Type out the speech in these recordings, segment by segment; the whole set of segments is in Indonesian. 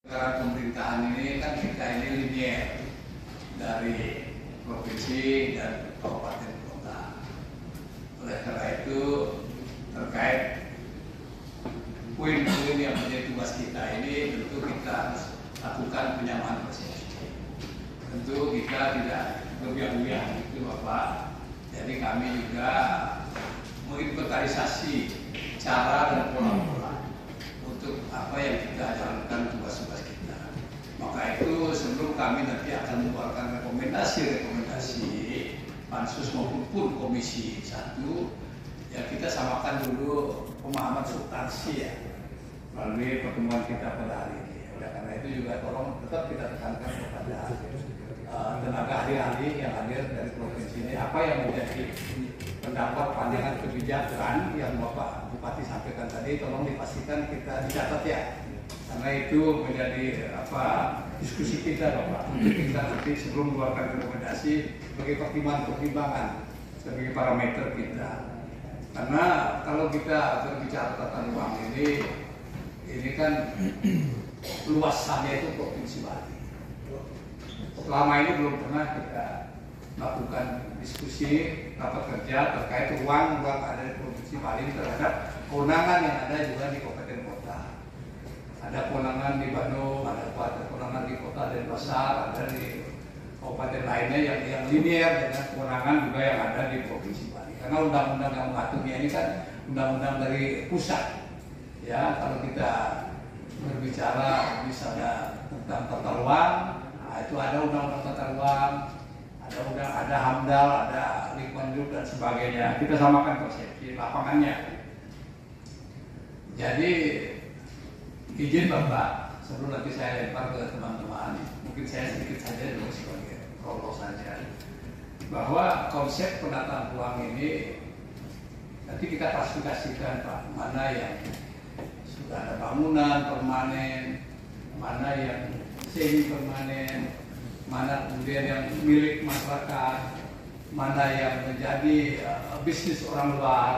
Karena pemerintahan ini kan kita ini linier dari provinsi dan kabupaten kota. Oleh karena itu terkait poin-poin yang menjadi tugas kita ini tentu kita harus lakukan penyamaan persepsi. Tentu kita tidak berbiang-biang itu Bapak. Jadi kami juga menginventarisasi cara dan pola-pola untuk apa yang kita jalankan tugas-tugas kita. Maka itu sebelum kami nanti akan mengeluarkan rekomendasi pansus maupun komisi 1, ya kita samakan dulu pemahaman substansi ya melalui pertemuan kita pada hari ini. Oleh karena itu juga tolong tetap kita tekankan kepada tenaga ahli-ahli yang hadir dari provinsi ini apa yang menjadi pendapat pandangan kebijakan yang Bapak Bupati sampaikan tadi, tolong dipastikan kita dicatat ya, karena itu menjadi diskusi kita Bapak. Kita nanti sebelum mengeluarkan rekomendasi sebagai pertimbangan sebagai parameter kita. Karena kalau kita berbicara tata ruang ini kan luasannya itu provinsi Bali. Selama ini belum pernah kita melakukan diskusi rapat kerja terkait ruang ada di provinsi Bali terhadap kewenangan yang ada juga di kabupaten kota. Ada kewenangan di Bandung, ada kewenangan di kota Denpasar, ada di kabupaten lainnya yang linear dengan kewenangan juga yang ada di provinsi Bali. Karena undang-undang yang mengaturnya ini kan undang-undang dari pusat. Ya, kalau kita berbicara misalnya tentang tata ruang, itu ada undang-undang tata ruang, ada HAMDAL, ada lingkungan hidup dan sebagainya. Kita samakan persepsi lapangannya. Jadi izin Bapak, sebelum nanti saya lempar ke teman-teman, mungkin saya sedikit saja dulu sebagai prolog saja, bahwa konsep penataan ruang ini nanti kita klasifikasikan Pak, mana yang sudah ada bangunan permanen, mana yang semi permanen, mana kemudian yang milik masyarakat, mana yang menjadi bisnis orang luar.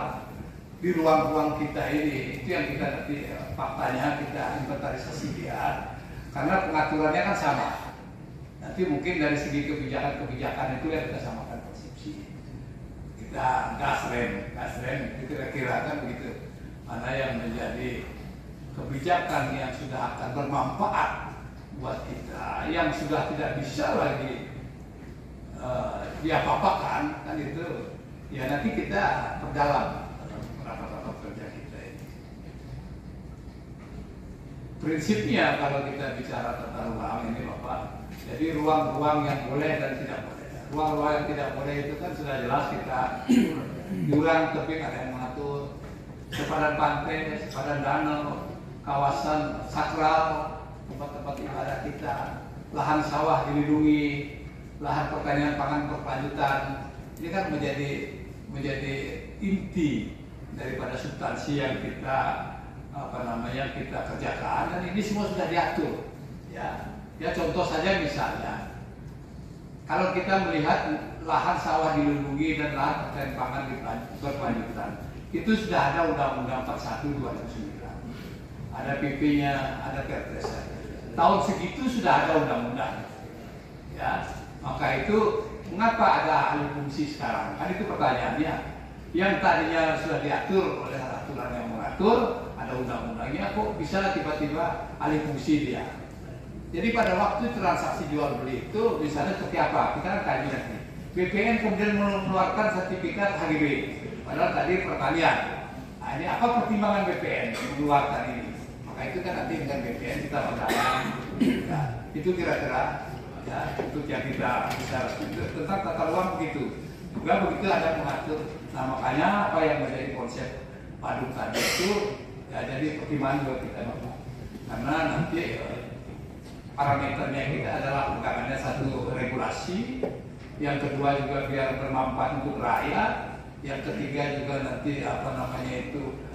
Di ruang-ruang kita ini, itu yang kita nanti faktanya kita inventarisasi dia, karena pengaturannya kan sama. Nanti mungkin dari segi kebijakan itu yang kita samakan persepsi. Kita gas rem itu kira-kira kan begitu. Mana yang menjadi kebijakan yang sudah akan bermanfaat buat kita, yang sudah tidak bisa lagi diapa-apakan kan itu, ya nanti kita perdalam rapat-rapat kerja kita ini. Prinsipnya kalau kita bicara tata ruang ini Bapak, jadi ruang-ruang yang boleh dan tidak boleh. Ruang-ruang yang tidak boleh itu kan sudah jelas kita jurang tebing ada yang mengatur, sepadan pantai, sepadan danau, kawasan sakral, tempat-tempat ibadah kita, lahan sawah dilindungi, lahan pertanian pangan berkelanjutan. Ini kan menjadi inti daripada substansi yang kita kita kerjakan, dan ini semua sudah diatur. Ya contoh saja misalnya, kalau kita melihat lahan sawah dilindungi dan lahan pertanian pangan berkelanjutan, itu sudah ada Undang-Undang 41 2009. Ada PP-nya, ada Perpres-nya. Tahun segitu sudah ada undang-undang. Ya, maka itu mengapa ada ahli fungsi sekarang? Kan itu pertanyaannya. Yang tadinya sudah diatur oleh aturan yang mengatur, ada undang-undangnya, kok bisa tiba-tiba alih fungsi dia? Jadi pada waktu transaksi jual beli itu misalnya seperti apa? Kita kan kaji nanti. BPN kemudian mengeluarkan sertifikat HGB, padahal tadi pertanian. Nah, ini apa pertimbangan BPN mengeluarkan ini? Maka itu kan nanti dengan BPN kita berdalam. Nah, itu kira-kira ya untuk yang kita bicara tentang tata ruang begitu. Juga begitu ada mengatur. Nah makanya apa yang menjadi konsep padu tadi itu ya jadi pertimbangan buat kita Bapak. Karena nanti parameternya kita adalah bukannya satu regulasi, yang kedua juga biar bermanfaat untuk rakyat, yang ketiga juga nanti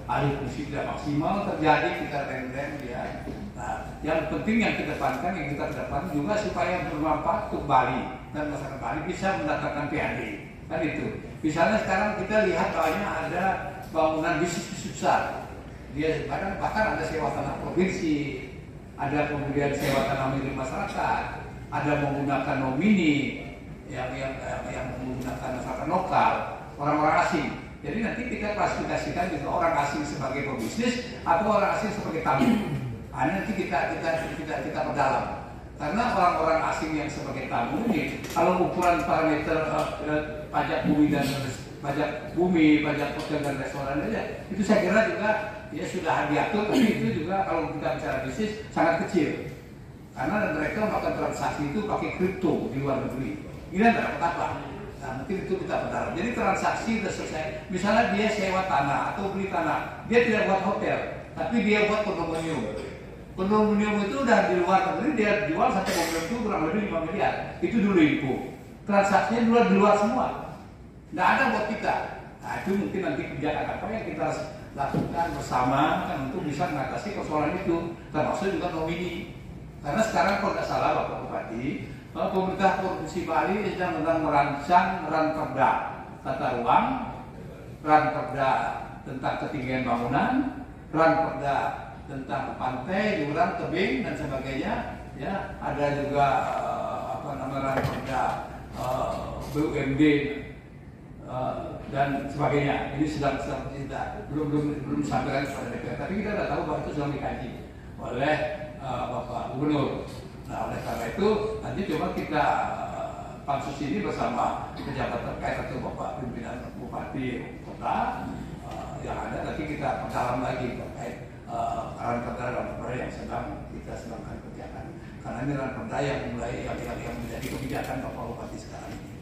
alih fungsi tidak maksimal terjadi, kita rem ya. Nah, yang penting yang kedepankan, yang kita kedepan juga supaya bermanfaat untuk Bali dan masyarakat Bali bisa mendatangkan PAD. Kan itu. Misalnya sekarang kita lihat banyak ada bangunan bisnis besar. Dia bahkan ada sewa tanah provinsi, ada kemudian sewa tanah milik masyarakat, ada menggunakan nomini yang menggunakan masyarakat lokal, orang-orang asing. Jadi nanti kita klasifikasikan juga orang asing sebagai pebisnis atau orang asing sebagai tamu. Nah, nanti kita perdalam. Karena orang-orang asing yang sebagai tamu ini, kalau ukuran parameter pajak bumi dan pajak hotel dan restoran aja, itu saya kira juga ya sudah diatur. Tapi itu juga kalau kita bicara bisnis sangat kecil. Karena mereka melakukan transaksi itu pakai kripto di luar negeri. Ini tidak dapat apa. Nah, mungkin itu kita berdalam. Jadi transaksi sudah selesai. Misalnya dia sewa tanah atau beli tanah, dia tidak buat hotel, tapi dia buat kondominium. Kondominium itu udah di luar negeri, dia jual satu kondominium itu kurang lebih 5 miliar. Itu dulu info. Transaksinya di luar semua. Nggak ada buat kita. Nah, itu mungkin nanti kebijakan apa yang kita lakukan bersama kan untuk bisa mengatasi persoalan itu. Termasuk juga nomini. Karena sekarang kalau tidak salah Bapak Bupati, pemerintah Provinsi Bali sedang merancang ranperda tata ruang, ranperda tentang ketinggian bangunan, ranperda tentang pantai, jurang, tebing dan sebagainya. Ya, ada juga ranperda BUMD dan sebagainya. Ini sedang kita belum disampaikan kepada DPR, tapi kita sudah tahu bahwa itu sedang dikaji oleh Bapak Gubernur. Nah, oleh karena itu nanti coba kita pansus ini bersama pejabat terkait atau Bapak pimpinan Bupati Kota yang ada, nanti kita perdalam lagi terkait ranperda yang kita sedang kerjakan. Karena ini ranperda yang menjadi kebijakan Bapak Bupati sekarang ini.